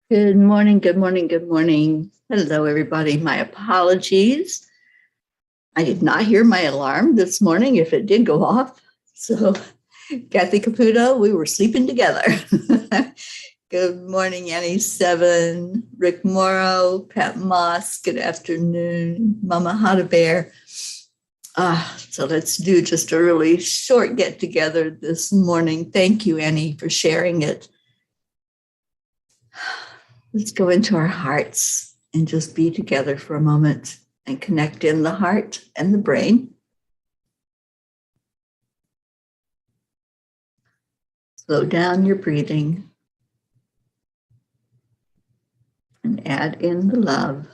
Good morning, good morning, good morning. Hello, everybody. My apologies. I did not hear my alarm this morning if it did go off. So, Kathy Caputo, we were sleeping together. Good morning, Annie Seven, Rick Morrow, Pat Moss. Good afternoon, Mama Hada Bear. So let's do just a really short get together this morning. Thank you, Annie, for sharing it. Let's go into our hearts and just be together for a moment and connect in the heart and the brain. Slow down your breathing and add in the love.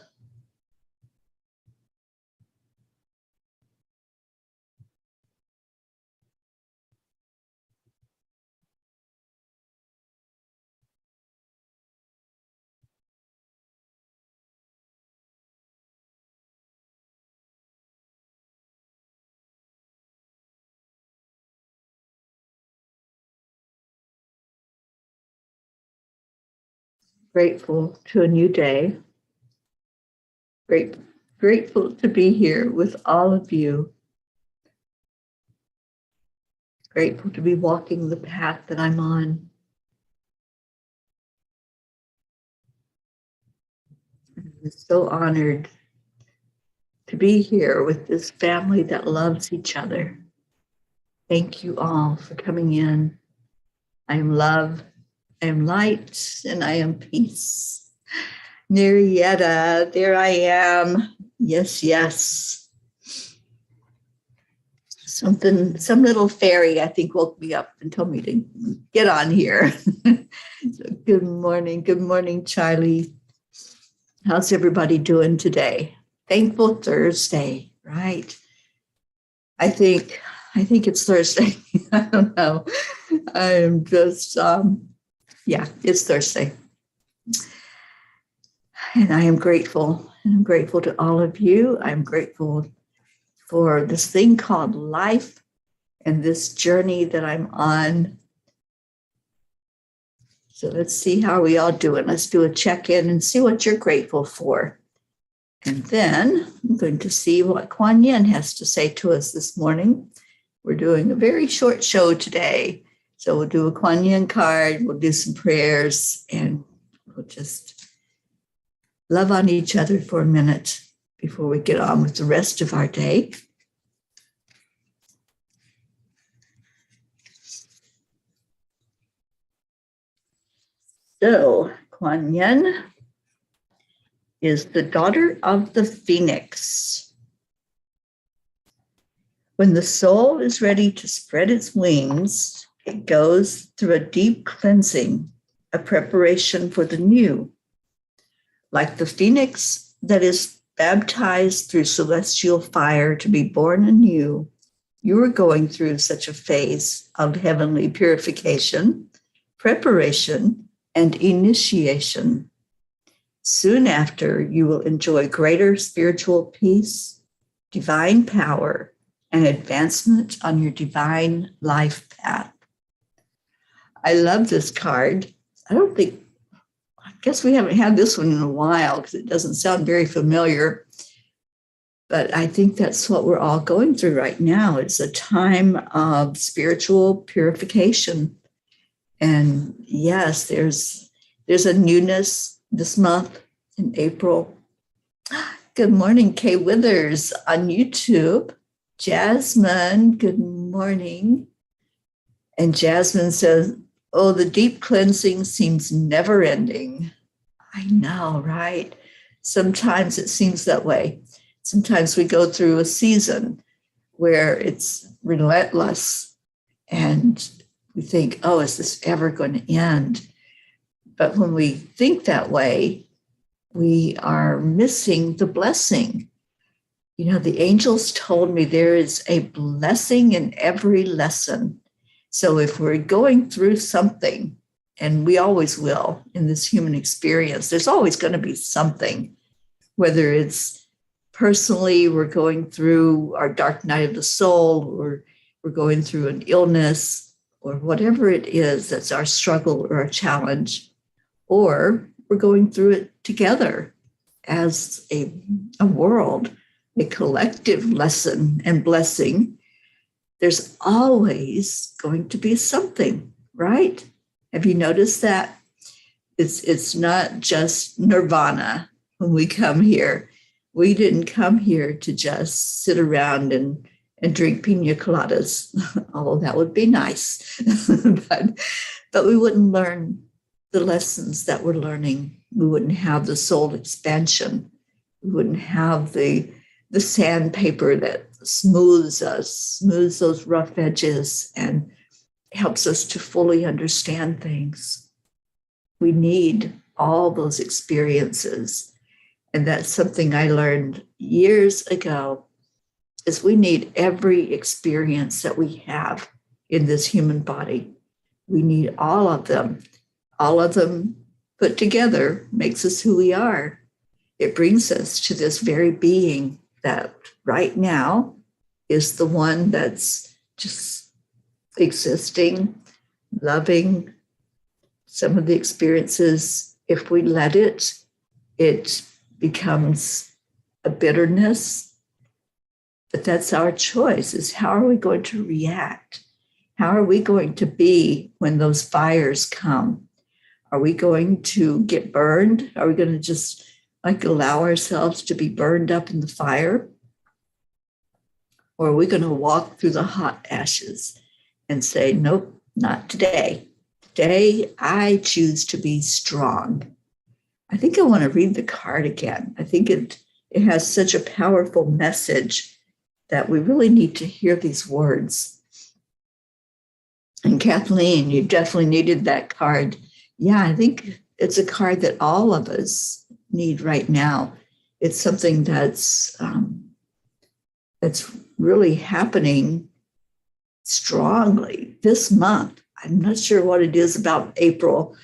Grateful to a new day. Grateful to be here with all of you. Grateful to be walking the path that I'm on. I'm so honored to be here with this family that loves each other. Thank you all for coming in. I am love, I am light, and I am peace. Marietta, there I am. Yes, yes. Some little fairy, I think, woke me up and told me to get on here. So good morning, Charlie. How's everybody doing today? Thankful Thursday, right? I think it's Thursday. I don't know. I am just, it's Thursday. And I am grateful. I'm grateful to all of you. I'm grateful for this thing called life and this journey that I'm on. So let's see how we all doing. Let's do a check-in and see what you're grateful for. And then I'm going to see what Kuan Yin has to say to us this morning. We're doing a very short show today. So we'll do a Kuan Yin card, we'll do some prayers, and we'll just love on each other for a minute before we get on with the rest of our day. So, Kuan Yin is the daughter of the phoenix. When the soul is ready to spread its wings, it goes through a deep cleansing, a preparation for the new. Like the phoenix that is baptized through celestial fire to be born anew, you are going through such a phase of heavenly purification, preparation, and initiation. Soon after, you will enjoy greater spiritual peace, divine power, and advancement on your divine life path. I love this card. I guess we haven't had this one in a while because it doesn't sound very familiar. But I think that's what we're all going through right now. It's a time of spiritual purification. And yes, there's a newness this month in April. Good morning, Kay Withers on YouTube. Jasmine, good morning. And Jasmine says, oh, the deep cleansing seems never ending. I know, right? Sometimes it seems that way. Sometimes we go through a season where it's relentless and we think, oh, is this ever going to end? But when we think that way, we are missing the blessing. You know, the angels told me there is a blessing in every lesson. So if we're going through something, and we always will in this human experience, there's always going to be something, whether it's personally, we're going through our dark night of the soul, or we're going through an illness, or whatever it is that's our struggle or our challenge, or we're going through it together as a world, a collective lesson and blessing. There's always going to be something, right? Have you noticed that? It's not just nirvana when we come here. We didn't come here to just sit around and drink pina coladas, although that would be nice. but we wouldn't learn the lessons that we're learning. We wouldn't have the soul expansion. We wouldn't have the sandpaper that smooths those rough edges and helps us to fully understand things. We need all those experiences. And that's something I learned years ago, is we need every experience that we have in this human body. We need all of them. All of them put together makes us who we are. It brings us to this very being that right now is the one that's just existing, loving. Some of the experiences, if we let it, it becomes a bitterness. But that's our choice, is how are we going to react? How are we going to be when those fires come? Are we going to get burned? Are we going to just allow ourselves to be burned up in the fire? Or are we going to walk through the hot ashes and say, nope, not today. Today, I choose to be strong. I think I want to read the card again. I think it has such a powerful message that we really need to hear these words. And Kathleen, you definitely needed that card. Yeah, I think it's a card that all of us need right now. It's something that's really happening strongly this month. I'm not sure what it is about April,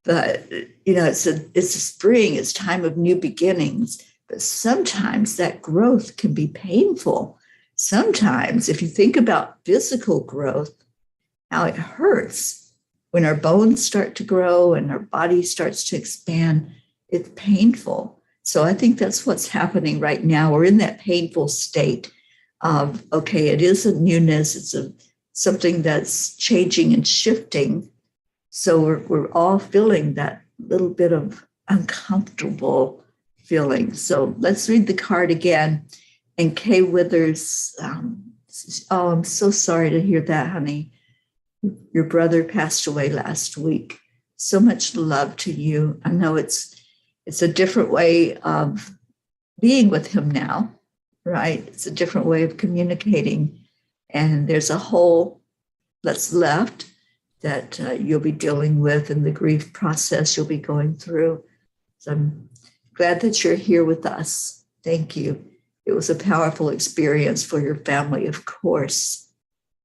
but it's a spring. It's time of new beginnings. But sometimes that growth can be painful. Sometimes, if you think about physical growth, how it hurts when our bones start to grow and our body starts to expand. It's painful. So I think that's what's happening right now. We're in that painful state of, okay, it is a newness. It's something that's changing and shifting. So we're all feeling that little bit of uncomfortable feeling. So let's read the card again. And Kay Withers, oh, I'm so sorry to hear that, honey. Your brother passed away last week. So much love to you. I know it's a different way of being with him now, right? It's a different way of communicating. And there's a hole that's left that you'll be dealing with in the grief process you'll be going through. So I'm glad that you're here with us. Thank you. It was a powerful experience for your family, of course.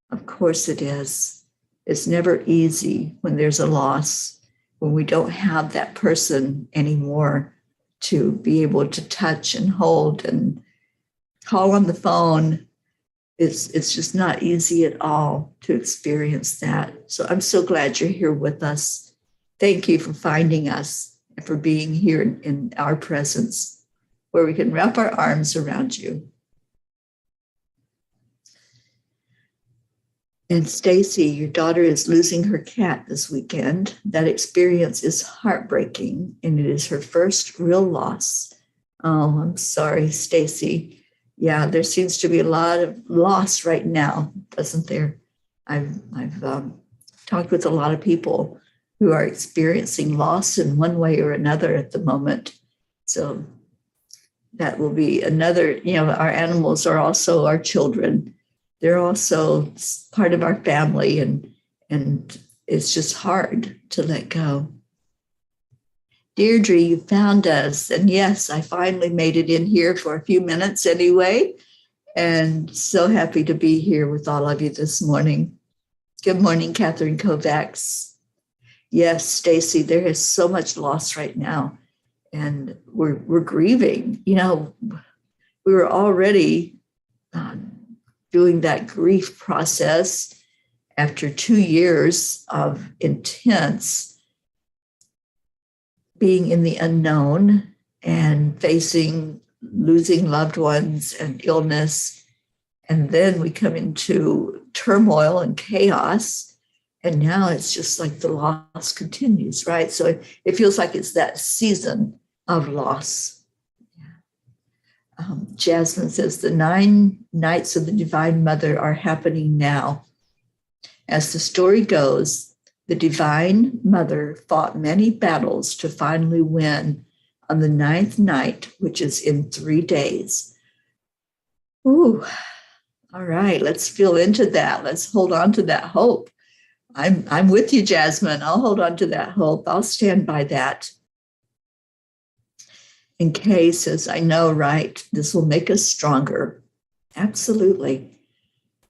Of course it is. It's never easy when there's a loss, when we don't have that person anymore to be able to touch and hold and call on the phone. It's just not easy at all to experience that. So I'm so glad you're here with us. Thank you for finding us and for being here in our presence, where we can wrap our arms around you. And Stacy, your daughter is losing her cat this weekend. That experience is heartbreaking, and it is her first real loss. Oh, I'm sorry, Stacy. Yeah, there seems to be a lot of loss right now, doesn't there? I've talked with a lot of people who are experiencing loss in one way or another at the moment. So that will be another, our animals are also our children. They're also part of our family, and it's just hard to let go. Deirdre, you found us. And yes, I finally made it in here for a few minutes anyway. And so happy to be here with all of you this morning. Good morning, Catherine Kovacs. Yes, Stacy, there is so much loss right now. And we're grieving. We were already doing that grief process after 2 years of intense being in the unknown and facing losing loved ones and illness. And then we come into turmoil and chaos. And now it's just like the loss continues, right? So it feels like it's that season of loss. Jasmine says the 9 nights of the Divine Mother are happening now. As the story goes, the Divine Mother fought many battles to finally win on the 9th night, which is in 3 days. Ooh, all right, let's feel into that. Let's hold on to that hope. I'm with you, Jasmine. I'll hold on to that hope. I'll stand by that. And Kay says, I know, right? This will make us stronger. Absolutely.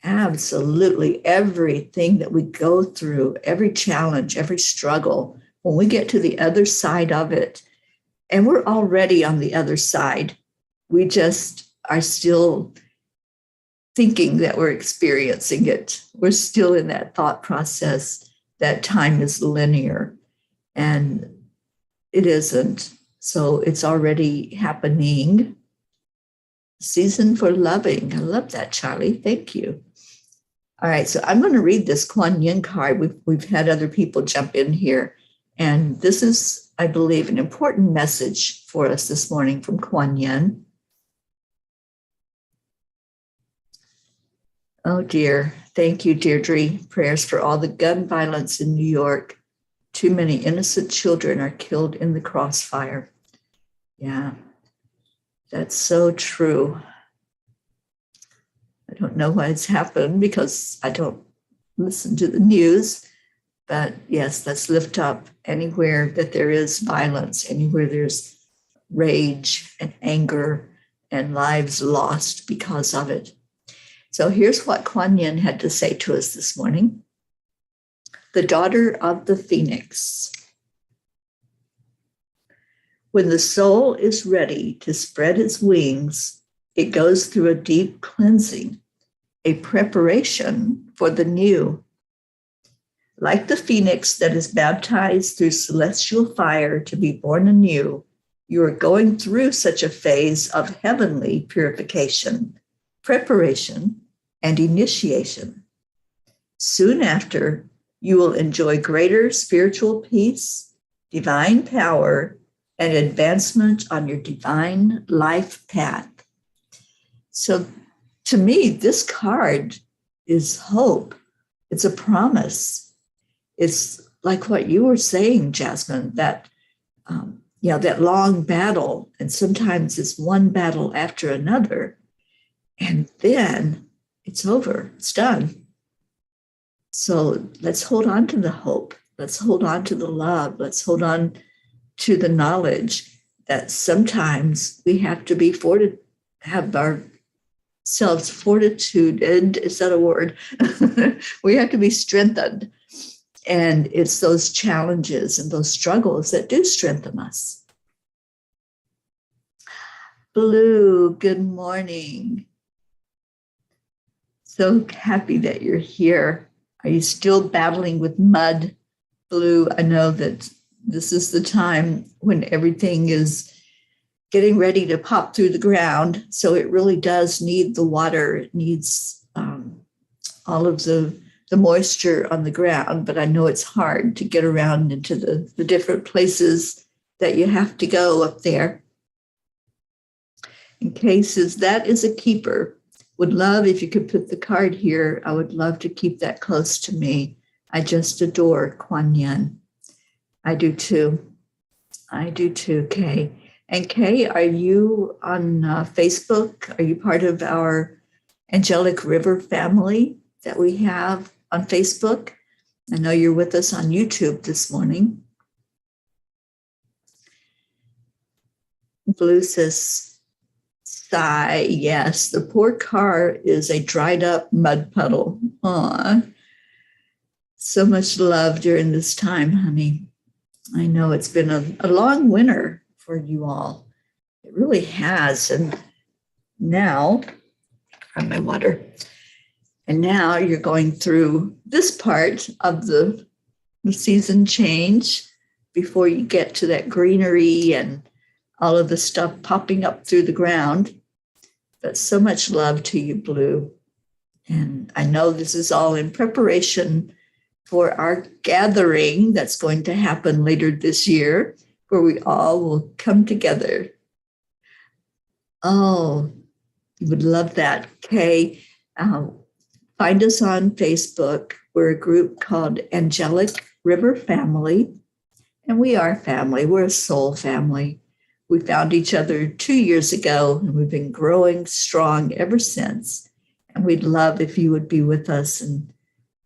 Absolutely. Everything that we go through, every challenge, every struggle, when we get to the other side of it, and we're already on the other side, we just are still thinking that we're experiencing it. We're still in that thought process that time is linear, and it isn't. So it's already happening. Season for loving. I love that, Charlie. Thank you. All right, so I'm going to read this Kuan Yin card. We've had other people jump in here, and this is, I believe, an important message for us this morning from Kuan Yin. Oh dear. Thank you, Deirdre. Prayers for all the gun violence in New York. Too many innocent children are killed in the crossfire. Yeah, that's so true. I don't know why it's happened because I don't listen to the news, but yes, let's lift up anywhere that there is violence, anywhere there's rage and anger and lives lost because of it. So here's what Kuan Yin had to say to us this morning. The daughter of the phoenix. When the soul is ready to spread its wings, it goes through a deep cleansing, a preparation for the new. Like the phoenix that is baptized through celestial fire to be born anew, you are going through such a phase of heavenly purification, preparation, and initiation. Soon after, you will enjoy greater spiritual peace, divine power, and advancement on your divine life path. So to me, this card is hope. It's a promise. It's like what you were saying, Jasmine, that that long battle, and sometimes it's one battle after another, and then it's over, it's done. So let's hold on to the hope. Let's hold on to the love. Let's hold on to the knowledge that sometimes we have to have ourselves fortitude, and is that a word? We have to be strengthened. And it's those challenges and those struggles that do strengthen us. Blue, good morning. So happy that you're here. Are you still battling with mud, Blue? I know that this is the time when everything is getting ready to pop through the ground. So it really does need the water. It needs all of the moisture on the ground. But I know it's hard to get around into the different places that you have to go up there. In cases, that is a keeper. Would love if you could put the card here. I would love to keep that close to me. I just adore Kuan Yin. I do too. I do too, Kay. And Kay, are you on Facebook? Are you part of our Angelic River family that we have on Facebook? I know you're with us on YouTube this morning. Blue says, sigh, yes, the poor car is a dried up mud puddle. Aw, so much love during this time, honey. I know it's been a long winter for you all. It really has. And now, grab my water. And now you're going through this part of the season change before you get to that greenery and all of the stuff popping up through the ground. But so much love to you, Blue. And I know this is all in preparation for our gathering that's going to happen later this year, where we all will come together. Oh, you would love that, Kay. Find us on Facebook. We're a group called Angelic River Family, and we are family. We're a soul family. We found each other 2 years ago, and we've been growing strong ever since. And we'd love if you would be with us, and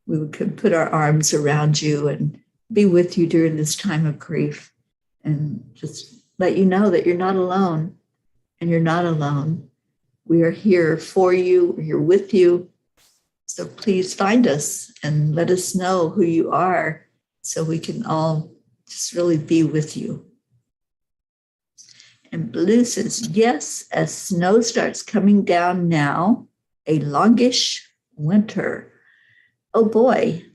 we could put our arms around you and be with you during this time of grief, and just let you know that you're not alone, and you're not alone. We are here for you. We're here with you. So please find us and let us know who you are so we can all just really be with you. And Blue says, yes, as snow starts coming down now, a longish winter. Oh boy,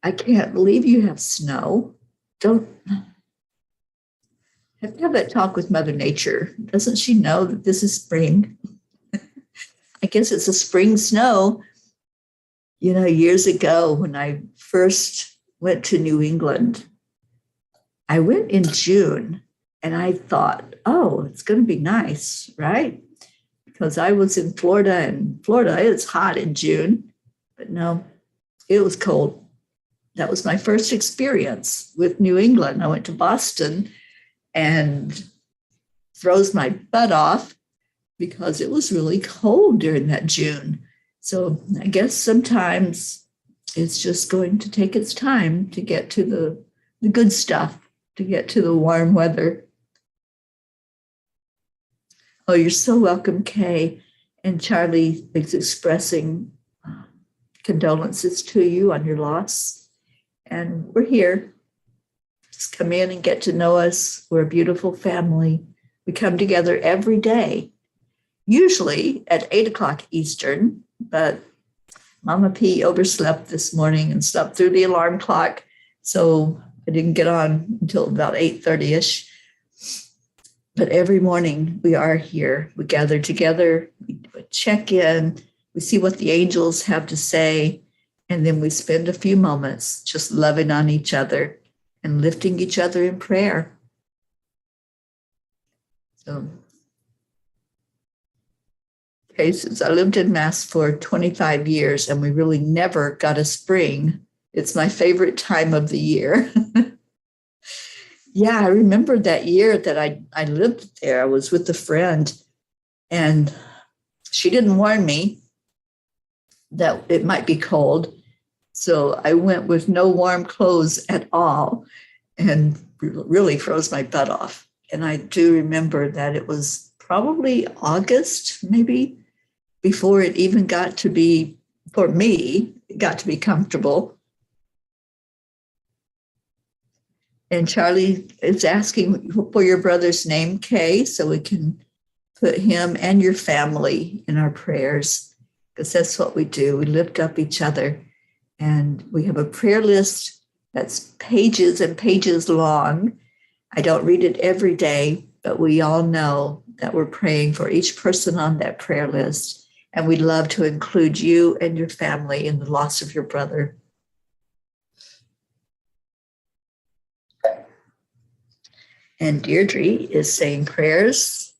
I can't believe you have snow. Don't have to have that talk with Mother Nature. Doesn't she know that this is spring? I guess it's a spring snow. You know, years ago when I first went to New England, I went in June and I thought, oh, it's going to be nice, right? Because I was in Florida, and Florida, it's hot in June, but no, it was cold. That was my first experience with New England. I went to Boston and froze my butt off because it was really cold during that June. So I guess sometimes it's just going to take its time to get to the good stuff, to get to the warm weather. Oh, you're so welcome, Kay. And Charlie is expressing condolences to you on your loss. And we're here. Just come in and get to know us. We're a beautiful family. We come together every day, usually at 8 o'clock Eastern, but Mama P overslept this morning and slept through the alarm clock. So I didn't get on until about 8:30ish. But every morning we are here. We gather together, we do a check-in, we see what the angels have to say, and then we spend a few moments just loving on each other and lifting each other in prayer. So, okay, since I lived in Mass for 25 years and we really never got a spring, it's my favorite time of the year. Yeah, I remember that year that I lived there. I was with a friend, and she didn't warn me that it might be cold. So I went with no warm clothes at all and really froze my butt off. And I do remember that it was probably August, maybe, before it even got to be, for me, it got to be comfortable. And Charlie is asking for your brother's name, Kay, so we can put him and your family in our prayers, because that's what we do. We lift up each other, and we have a prayer list that's pages and pages long. I don't read it every day, but we all know that we're praying for each person on that prayer list, and we'd love to include you and your family in the loss of your brother. And Deirdre is saying prayers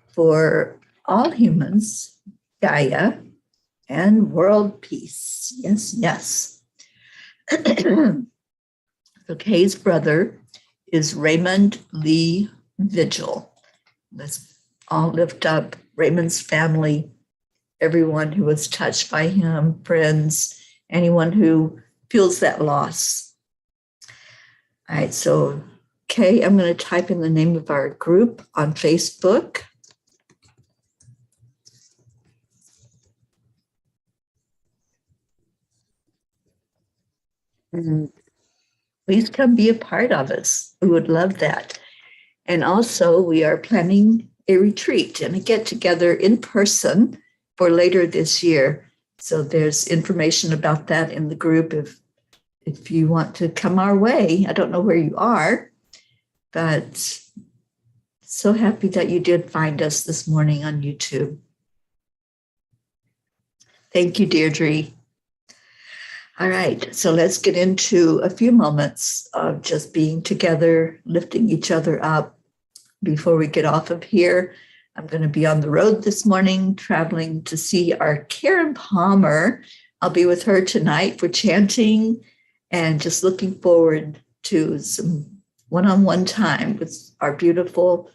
for all humans, Gaia, and world peace. Yes, yes. So Kay's brother is Raymond Lee Vigil. Let's all lift up Raymond's family, everyone who was touched by him, friends, anyone who feels that loss. All right, so okay, I'm going to type in the name of our group on Facebook. And please come be a part of us. We would love that. And also, we are planning a retreat and a get-together in person for later this year. So there's information about that in the group if you want to come our way, I don't know where you are, but so happy that you did find us this morning on YouTube. Thank you, Deirdre. All right, so let's get into a few moments of just being together, lifting each other up. Before we get off of here, I'm going to be on the road this morning, traveling to see our Karen Palmer. I'll be with her tonight for chanting and just looking forward to some one-on-one time with our beautiful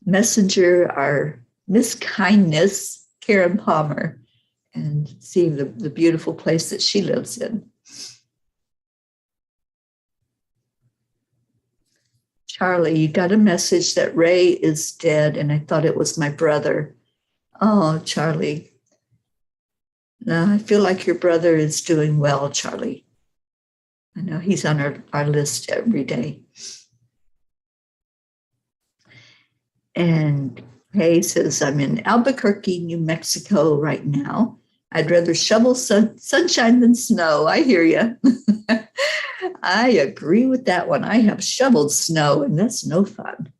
messenger, our Miss Kindness, Karen Palmer, and seeing the beautiful place that she lives in. Charlie, you got a message that Ray is dead, and I thought it was my brother. Oh, Charlie. No, I feel like your brother is doing well, Charlie. I know he's on our list every day. And Hay says, I'm in Albuquerque, New Mexico right now. I'd rather shovel sunshine than snow. I hear you. I agree with that one. I have shoveled snow, and that's no fun.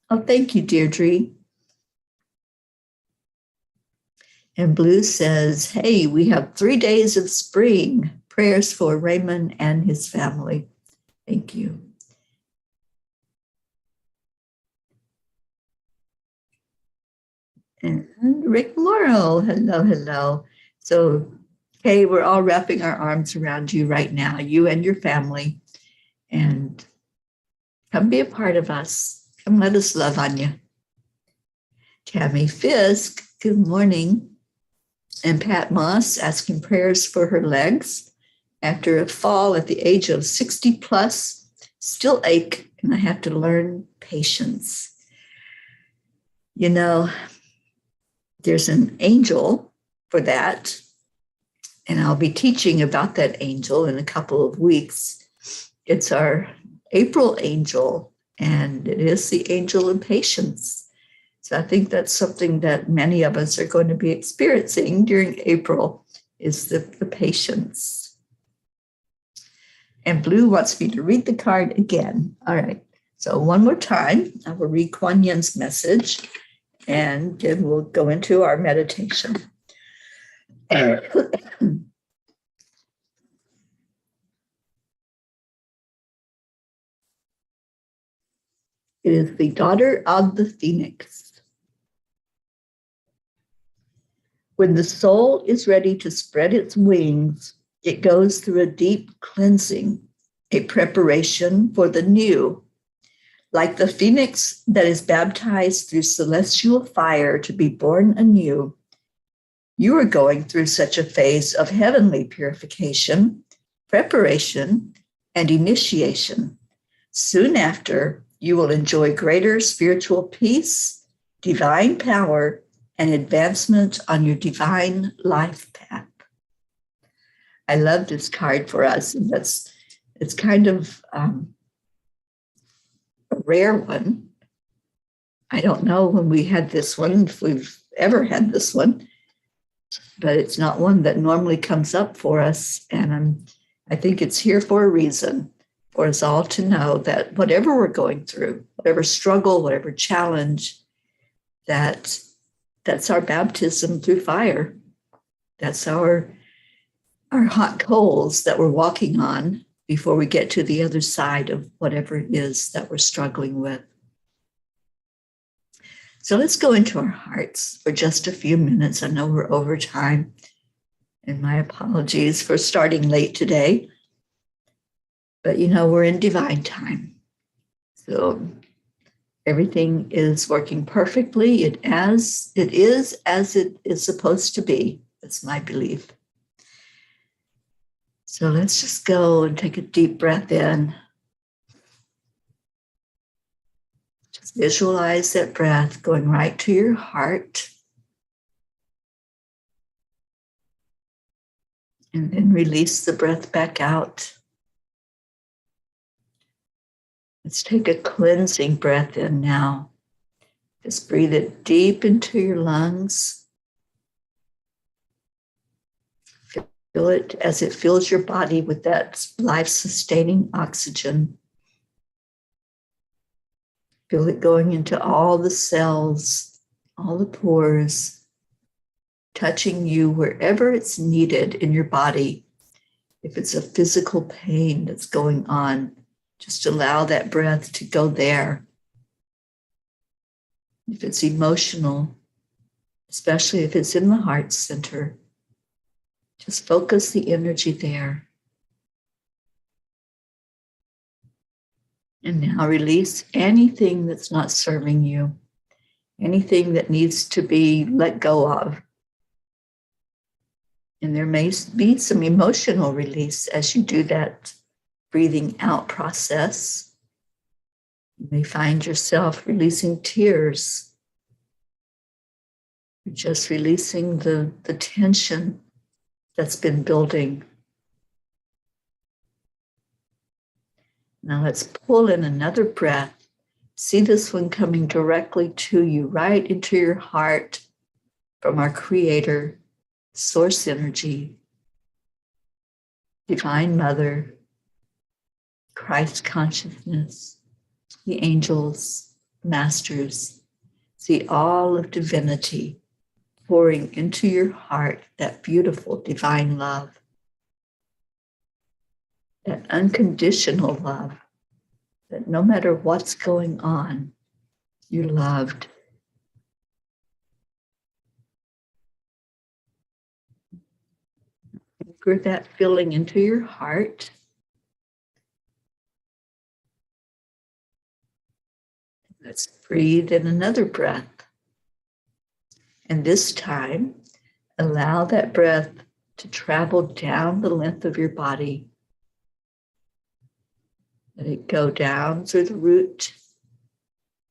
Oh, thank you, Deirdre. And Blue says, hey, we have 3 days of spring. Prayers for Raymond and his family. Thank you. And Rick Morrow, hello, hello. So, hey, we're all wrapping our arms around you right now, you and your family. And come be a part of us. Come let us love on you. Tammy Fisk, good morning. And Pat Moss asking prayers for her legs after a fall at the age of 60 plus, still ache, and I have to learn patience. You know, there's an angel for that, and I'll be teaching about that angel in a couple of weeks. It's our April angel, and it is the angel of patience. So I think that's something that many of us are going to be experiencing during April, is the patience. And Blue wants me to read the card again. All right. So one more time, I will read Kuan Yin's message, and then we'll go into our meditation. It is the daughter of the phoenix. When the soul is ready to spread its wings, it goes through a deep cleansing, a preparation for the new. Like the phoenix that is baptized through celestial fire to be born anew, you are going through such a phase of heavenly purification, preparation, and initiation. Soon after, you will enjoy greater spiritual peace, divine power, and advancement on your divine life path. I love this card for us, and it's kind of a rare one. I don't know when we had this one, if we've ever had this one, but it's not one that normally comes up for us, and I think it's here for a reason, for us all to know that whatever we're going through, whatever struggle, whatever challenge, that's our baptism through fire. That's our hot coals that we're walking on before we get to the other side of whatever it is that we're struggling with. So let's go into our hearts for just a few minutes. I know we're over time, and my apologies for starting late today. But we're in divine time. So everything is working perfectly. It is as it is supposed to be. That's my belief. So let's just go and take a deep breath in. Just visualize that breath going right to your heart. And then release the breath back out. Let's take a cleansing breath in now. Just breathe it deep into your lungs. Feel it as it fills your body with that life-sustaining oxygen. Feel it going into all the cells, all the pores, touching you wherever it's needed in your body. If it's a physical pain that's going on, just allow that breath to go there. If it's emotional, especially if it's in the heart center, just focus the energy there. And now release anything that's not serving you, anything that needs to be let go of. And there may be some emotional release as you do that breathing out process. You may find yourself releasing tears. You're just releasing the tension that's been building. Now let's pull in another breath. See this one coming directly to you, right into your heart from our Creator, Source Energy, Divine Mother, Christ Consciousness, the angels, masters. See all of divinity pouring into your heart, that beautiful divine love, that unconditional love, that no matter what's going on, you're loved. Anchor that feeling into your heart. Let's breathe in another breath. And this time, allow that breath to travel down the length of your body. Let it go down through the root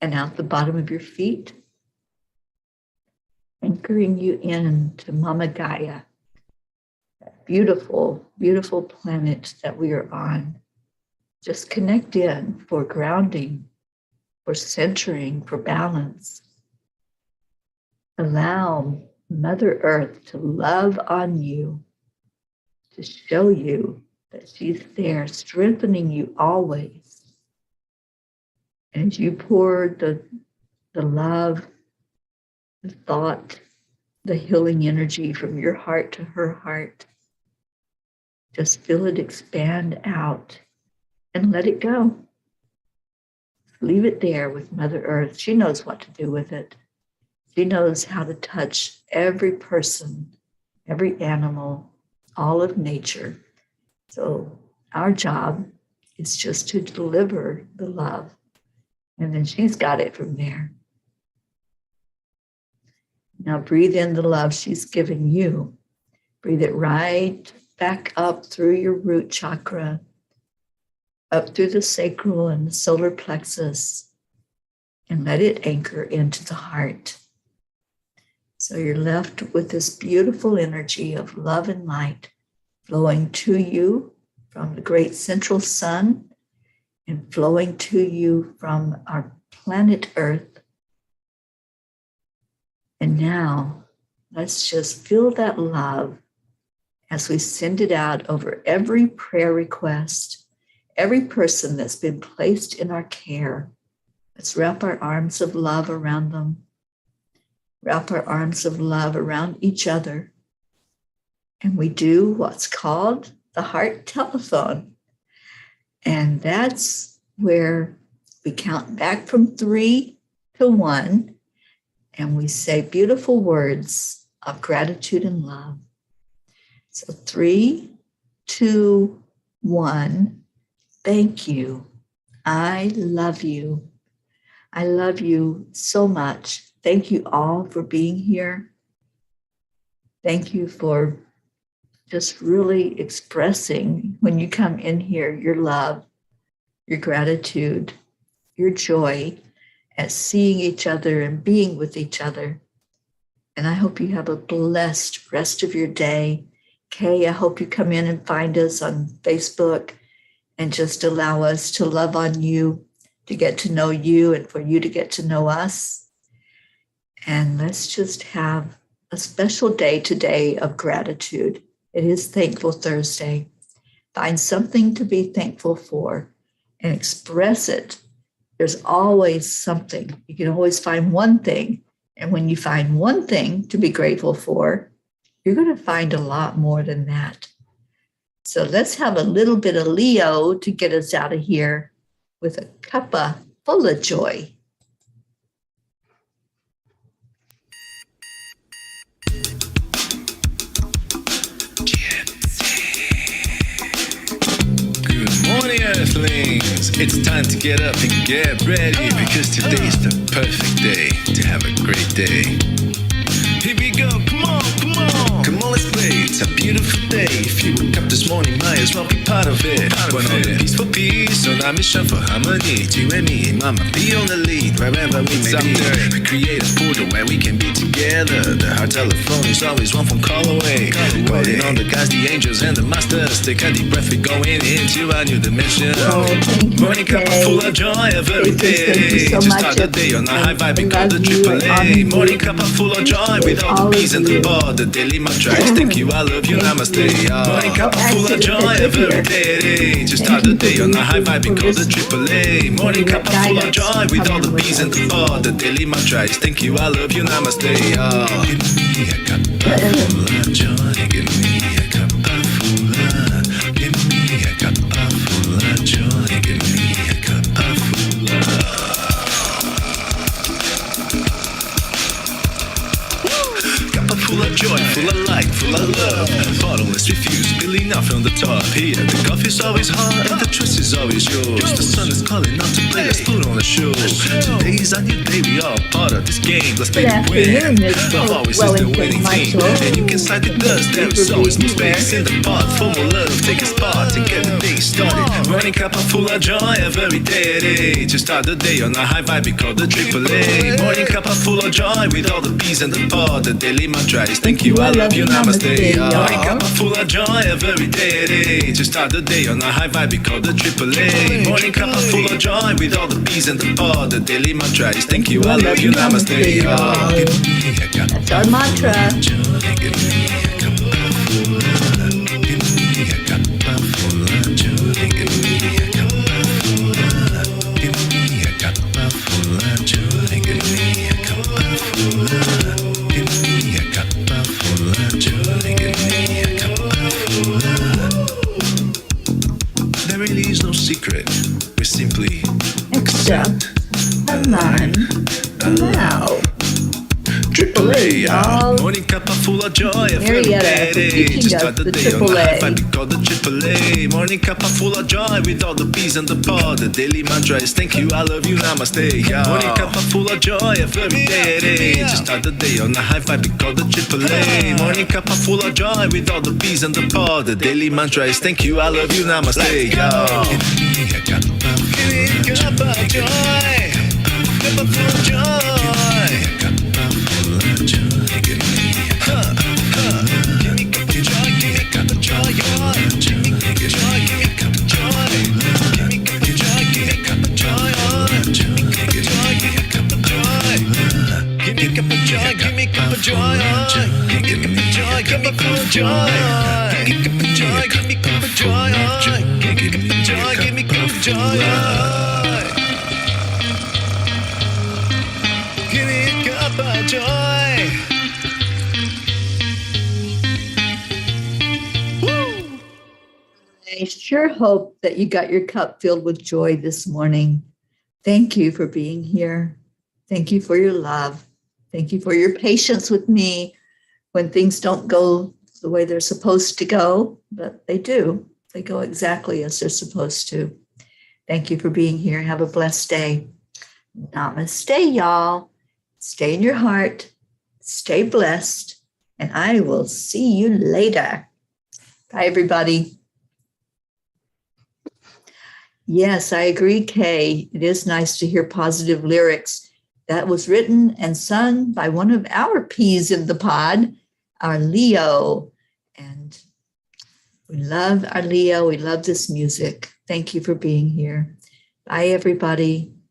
and out the bottom of your feet, anchoring you in to Mama Gaia, that beautiful, beautiful planet that we are on. Just connect in for grounding, for centering, for balance. Allow Mother Earth to love on you, to show you that she's there, strengthening you always. And as you pour the love, the thought, the healing energy from your heart to her heart, just feel it expand out and let it go. Leave it there with Mother Earth. She knows what to do with it. She knows how to touch every person, every animal, all of nature. So our job is just to deliver the love. And then she's got it from there. Now breathe in the love she's given you. Breathe it right back up through your root chakra, up through the sacral and the solar plexus, and let it anchor into the heart. So you're left with this beautiful energy of love and light flowing to you from the great central sun and flowing to you from our planet Earth. And now let's just feel that love as we send it out over every prayer request, every person that's been placed in our care. Let's wrap our arms of love around them. Wrap our arms of love around each other. And we do what's called the heart telephone. And that's where we count back from 3 to 1, and we say beautiful words of gratitude and love. So 3, 2, 1, thank you. I love you. I love you so much. Thank you all for being here. Thank you for just really expressing when you come in here your love, your gratitude, your joy at seeing each other and being with each other. And I hope you have a blessed rest of your day. Kay, I hope you come in and find us on Facebook and just allow us to love on you, to get to know you, and for you to get to know us. And let's just have a special day today of gratitude. It is Thankful Thursday. Find something to be thankful for and express it. There's always something. You can always find one thing. And when you find one thing to be grateful for, you're going to find a lot more than that. So let's have a little bit of Leo to get us out of here with a Cuppa Fulla Joy. Morning, Earthlings! It's time to get up and get ready because today's the perfect day to have a great day. Here we go, come on, come on! Come on, let's play, it's a beautiful day. If you woke up this morning, might as well be part of it. One on the peaceful peace, on our mission for harmony. You and me, mama, be on the lead, wherever we may be. We create a portal where we can be together. The heart telephone is always one phone call away. Calling on the guys, the angels and the masters. Take a deep breath, we're going into a new dimension. Morning Cuppa Fulla Joy every day. Just start the day on a high vibe, we call the AAA. Morning Cuppa Fulla Joy with all the bees and the bar. The daily mantra is thank you, I love you, namaste. Morning Cuppa Fulla Joy every day. Just start the day on a high vibe, we call the AAA. Morning Cuppa Fulla Joy with all the bees and the bar. The daily mantra is thank you, I love you, namaste. Give me a Cuppa Fulla Joy. Give me a Cuppa Fulla. Give me a Cuppa Fulla Joy. Give me a Cuppa Fulla. Cuppa Fulla Joy, full of light, full of love. Bottomless refuse, spilling out from the top. Here, the coffee's always hot and the trust is always yours. The sun is calling out to play, let's put on a show. Today's a new day, we all part of this game. Let's play to win. Love always is the winning team. And you can slide with us, there is always no space in the pot. For more love, take a spot and get the day started. Morning Cuppa Fulla Joy every day. Just start the day on a high vibe, we call the AAA. Morning Cuppa Fulla Joy with all the bees and the pod. The daily mantra is thank you, I love you, namaste. Morning Cuppa Fulla Joy every day. Just start the day on a high vibe, we call the AAA. Morning Cuppa Fulla Joy with all the bees and the pod. The daily mantra is thank you, I love you, namaste. Give me a Cuppa. That's our mantra. Give me a Cuppa Fulla. Give me a Cuppa Fulla Joy. Give me a Cuppa Fulla. Give me a Cuppa Fulla Joy. Give me a Cuppa Fulla. Give me a Cuppa Fulla Joy. Give me a Cuppa Fulla. There really is no secret. We simply Accept, align, allow. AAA, Morning Cuppa Fulla Joy every day. Just start the day on the high vibe, we call the AAA. Morning Cuppa Fulla Joy with all the bees and the pod. The daily mantra is thank you, I love you, namaste. Morning Cuppa Fulla Joy every day. Just start the day on the high vibe, we call the AAA. Morning Cuppa Fulla Joy with all the bees and the pod. The daily mantra is thank you, I love you, namaste. Give me a Cuppa Fulla Joy. Cuppa Fulla Joy. Give me a Cuppa Fulla. Give me Cuppa Joy. Give me Cuppa Joy. Give me Cuppa Joy. Give me Cuppa Joy. Give me Cuppa Joy. Give me Cuppa Joy. Give me Cuppa Joy. Give me Cuppa Joy. Give me Cuppa Joy. Give me Cuppa Joy. Give me Cuppa Joy. Give me Cuppa Joy. Give me Cuppa Joy. Give me Cuppa Joy. Give me Cuppa Joy. Give me Cuppa Joy. Give me Cuppa Joy. I sure hope that you got your cup filled with joy this morning. Thank you for being here. Thank you for your love. Thank you for your patience with me when things don't go the way they're supposed to go, but they do. They go exactly as they're supposed to. Thank you for being here. Have a blessed day. Namaste, y'all. Stay in your heart. Stay blessed. And I will see you later. Bye, everybody. Yes, I agree, Kay. It is nice to hear positive lyrics. That was written and sung by one of our peas in the pod, our Leo. And we love our Leo. We love this music. Thank you for being here. Bye, everybody.